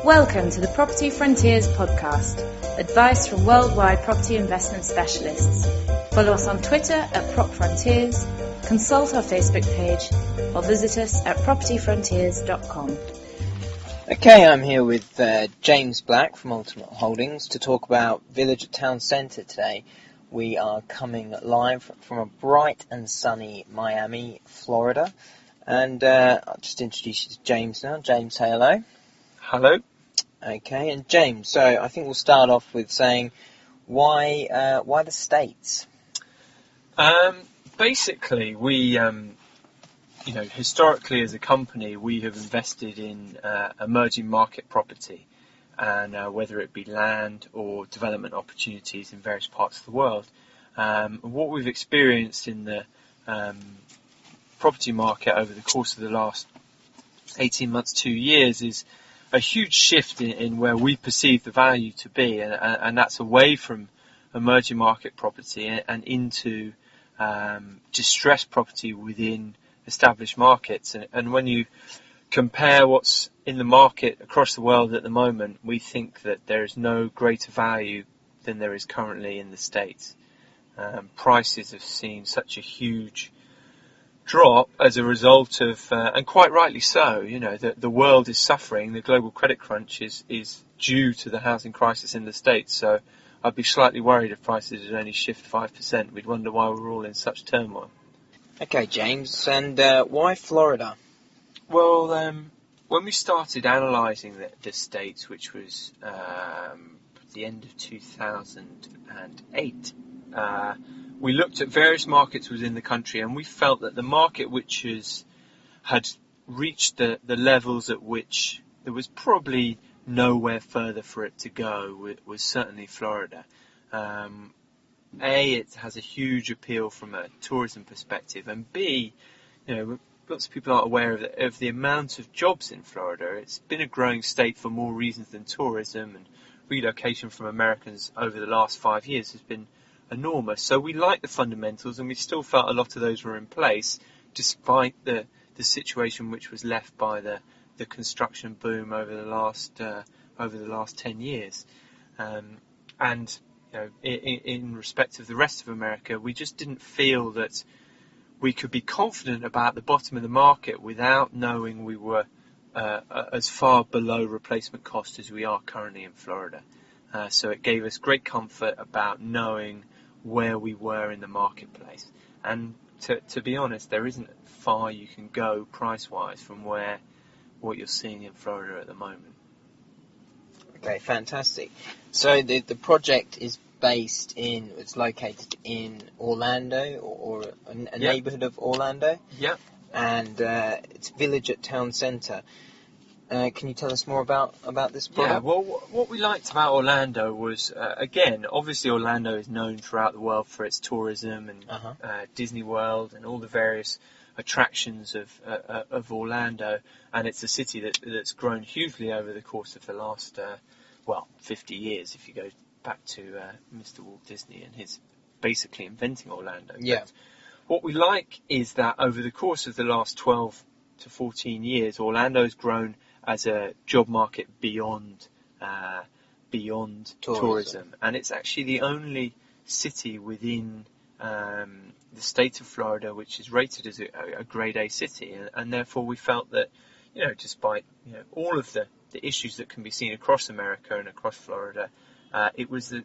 Welcome to the Property Frontiers podcast, advice from worldwide property investment specialists. Follow us on Twitter at Prop Frontiers, consult our Facebook page, or visit us at propertyfrontiers.com. Okay, I'm here with James Black from Ultimate Holdings to talk about Village at Town Center today. We are coming live from a bright and sunny Miami, Florida. And I'll just introduce you to James now. James, say hello. Hello. Okay, and James, so I think we'll start off with saying why the States? Basically, we, historically as a company, we have invested in emerging market property, and whether it be land or development opportunities in various parts of the world. What we've experienced in the property market over the course of the last 18 months, 2 years, is a huge shift in where we perceive the value to be, and that's away from emerging market property and into distressed property within established markets. And when you compare what's in the market across the world at the moment, we think that there is no greater value than there is currently in the States. Prices have seen such a huge drop as a result of, and quite rightly so, the world is suffering. The global credit crunch is due to the housing crisis in the States. So I'd be slightly worried if prices would only shift 5%. We'd wonder why we're all in such turmoil. Okay, James, and why Florida? Well, when we started analysing the States, which was the end of 2008, we looked at various markets within the country, and we felt that the market which had reached the levels at which there was probably nowhere further for it to go was certainly Florida. It has a huge appeal from a tourism perspective, and B, lots of people aren't aware of the amount of jobs in Florida. It's been a growing state for more reasons than tourism, and relocation from Americans over the last 5 years has been enormous. So we like the fundamentals, and we still felt a lot of those were in place, despite the situation which was left by the construction boom over the last 10 years. In respect of the rest of America, we just didn't feel that we could be confident about the bottom of the market without knowing we were as far below replacement cost as we are currently in Florida. So it gave us great comfort about knowing where we were in the marketplace. And to be honest, there isn't far you can go price-wise from what you're seeing in Florida at the moment. Okay, fantastic. So the project is it's located in Orlando, or a neighborhood of Orlando? Yeah. And it's Village at Town Center. Can you tell us more about this product? Yeah, well, what we liked about Orlando was, again, obviously Orlando is known throughout the world for its tourism and Disney World and all the various attractions of Orlando, and it's a city that's grown hugely over the course of the last, 50 years, if you go back to Mr. Walt Disney and his basically inventing Orlando. Yeah. But what we like is that over the course of the last 12 to 14 years, Orlando has grown as a job market beyond tourism. And it's actually the only city within the state of Florida which is rated as a grade A city, and therefore we felt that, despite all of the issues that can be seen across America and across Florida, it was the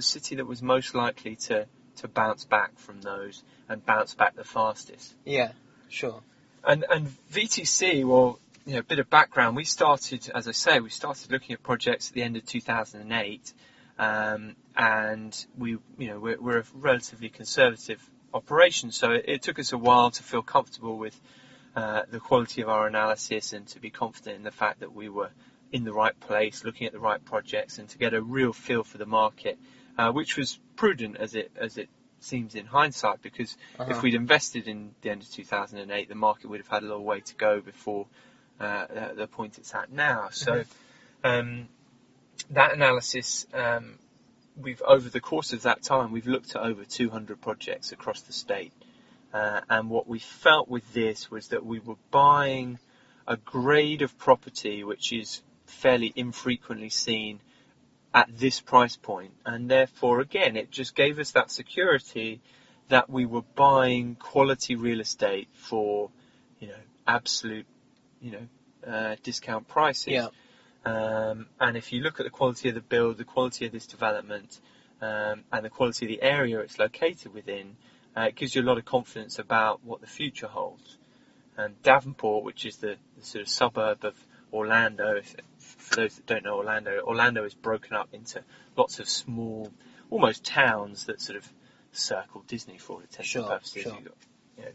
city that was most likely to bounce back from those and bounce back the fastest. Yeah, sure. And VTC, well, a bit of background. We started looking at projects at the end of 2008, and we're a relatively conservative operation, so it took us a while to feel comfortable with the quality of our analysis and to be confident in the fact that we were in the right place, looking at the right projects, and to get a real feel for the market, which was prudent as it seems in hindsight, because if we'd invested in the end of 2008, the market would have had a little way to go before the point it's at now. So that analysis, over the course of that time, we've looked at over 200 projects across the state. And what we felt with this was that we were buying a grade of property which is fairly infrequently seen at this price point, and therefore again it just gave us that security that we were buying quality real estate for, absolute, discount prices. Yeah. And if you look at the quality of the build, the quality of this development, and the quality of the area it's located within, it gives you a lot of confidence about what the future holds. And Davenport, which is the sort of suburb of Orlando, for those that don't know Orlando is broken up into lots of small, almost towns that sort of circle Disney for all intents and purposes. Sure. You've got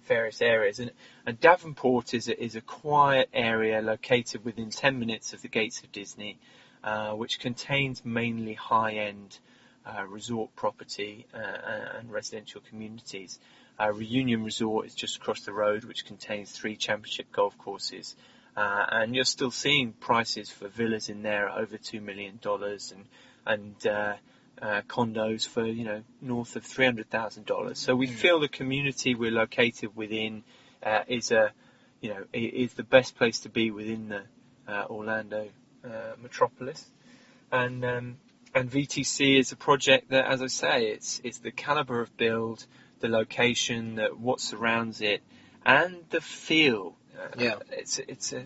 various areas, and Davenport is a quiet area located within 10 minutes of the gates of Disney, which contains mainly high-end resort property and residential communities. Reunion Resort is just across the road, which contains 3 championship golf courses, and you're still seeing prices for villas in there over $2 million and condos for north of $300,000. So we feel the community we're located within is the best place to be within the Orlando metropolis, and VTC is a project that, as I say, it's the caliber of build, the location, what surrounds it, and the feel. It's a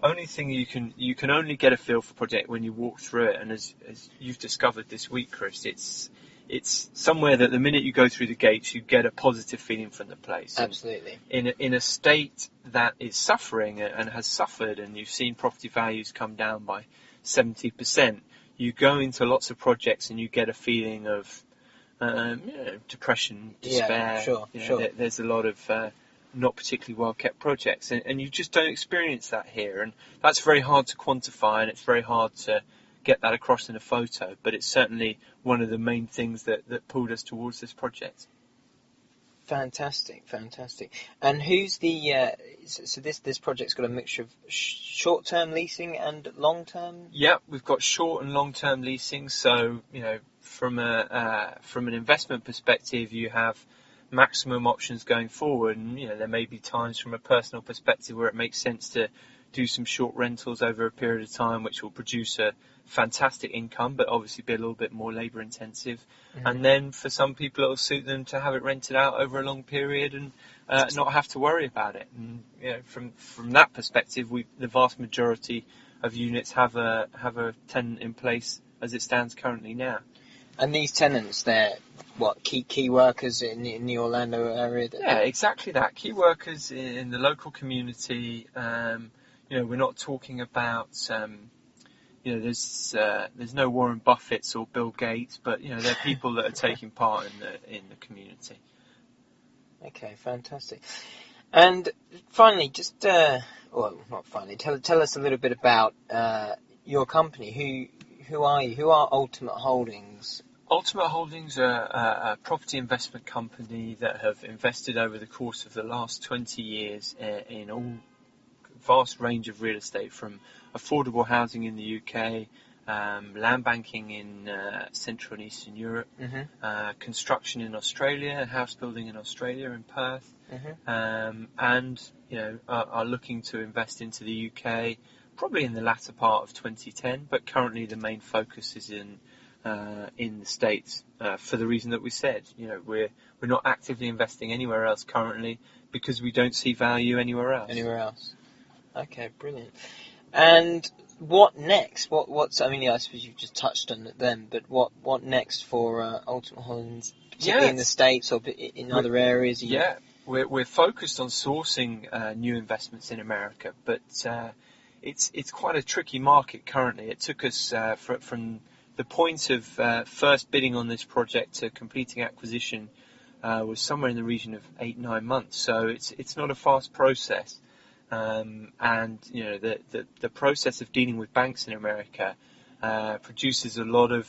only thing you can only get a feel for project when you walk through it, and as you've discovered this week, Chris, it's somewhere that the minute you go through the gates, you get a positive feeling from the place. Absolutely. In a state that is suffering and has suffered, and you've seen property values come down by 70%, you go into lots of projects and you get a feeling of depression, despair. Yeah, sure. There's a lot of not particularly well kept projects, and you just don't experience that here, and that's very hard to quantify, and it's very hard to get that across in a photo, but it's certainly one of the main things that pulled us towards this project. Fantastic. And who's the so this project's got a mixture of short-term leasing and long-term? Yeah, we've got short and long-term leasing, so from an investment perspective, you have maximum options going forward, and there may be times from a personal perspective where it makes sense to do some short rentals over a period of time, which will produce a fantastic income, but obviously be a little bit more labour intensive. And then for some people, it will suit them to have it rented out over a long period and not have to worry about it. And from that perspective, the vast majority of units have a tenant in place as it stands currently now. And these tenants, they're what, key workers in the Orlando area? Yeah, exactly that. Key workers in the local community. We're not talking about there's no Warren Buffetts or Bill Gates, but they're people that are taking part in the community. Okay, fantastic. And finally, just not finally, tell us a little bit about your company. Who are you? Who are Ultimate Holdings? Ultimate Holdings are a property investment company that have invested over the course of the last 20 years in all vast range of real estate, from affordable housing in the UK, land banking in Central and Eastern Europe, construction in Australia, house building in Australia, in Perth, and are looking to invest into the UK probably in the latter part of 2010, but currently the main focus is in the States, for the reason that we said. We're not actively investing anywhere else currently because we don't see value anywhere else. Okay, brilliant. And what next? I suppose you've just touched on it then, but what next for Ultimate Holdings, particularly in the States or in other areas? We're focused on sourcing new investments in America, but it's quite a tricky market currently. It took us from the point of first bidding on this project to completing acquisition was somewhere in the region of 8-9 months. So it's not a fast process, and the process of dealing with banks in America produces a lot of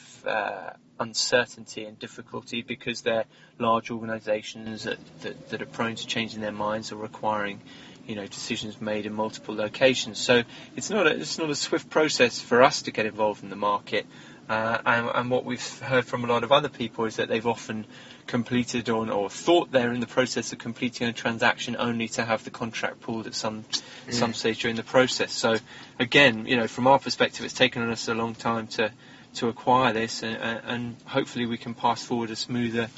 uncertainty and difficulty because they're large organisations that are prone to changing their minds or requiring decisions made in multiple locations. So it's not a swift process for us to get involved in the market. And what we've heard from a lot of other people is that they've often completed or thought they're in the process of completing a transaction only to have the contract pulled at some stage during the process. So again, from our perspective, it's taken us a long time to acquire this, and hopefully we can pass forward a smoother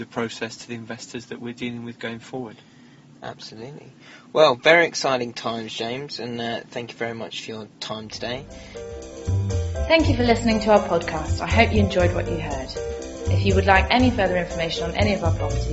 process to the investors that we're dealing with going forward. Absolutely. Well, very exciting times, James, and thank you very much for your time today. Thank you for listening to our podcast. I hope you enjoyed what you heard. If you would like any further information on any of our properties,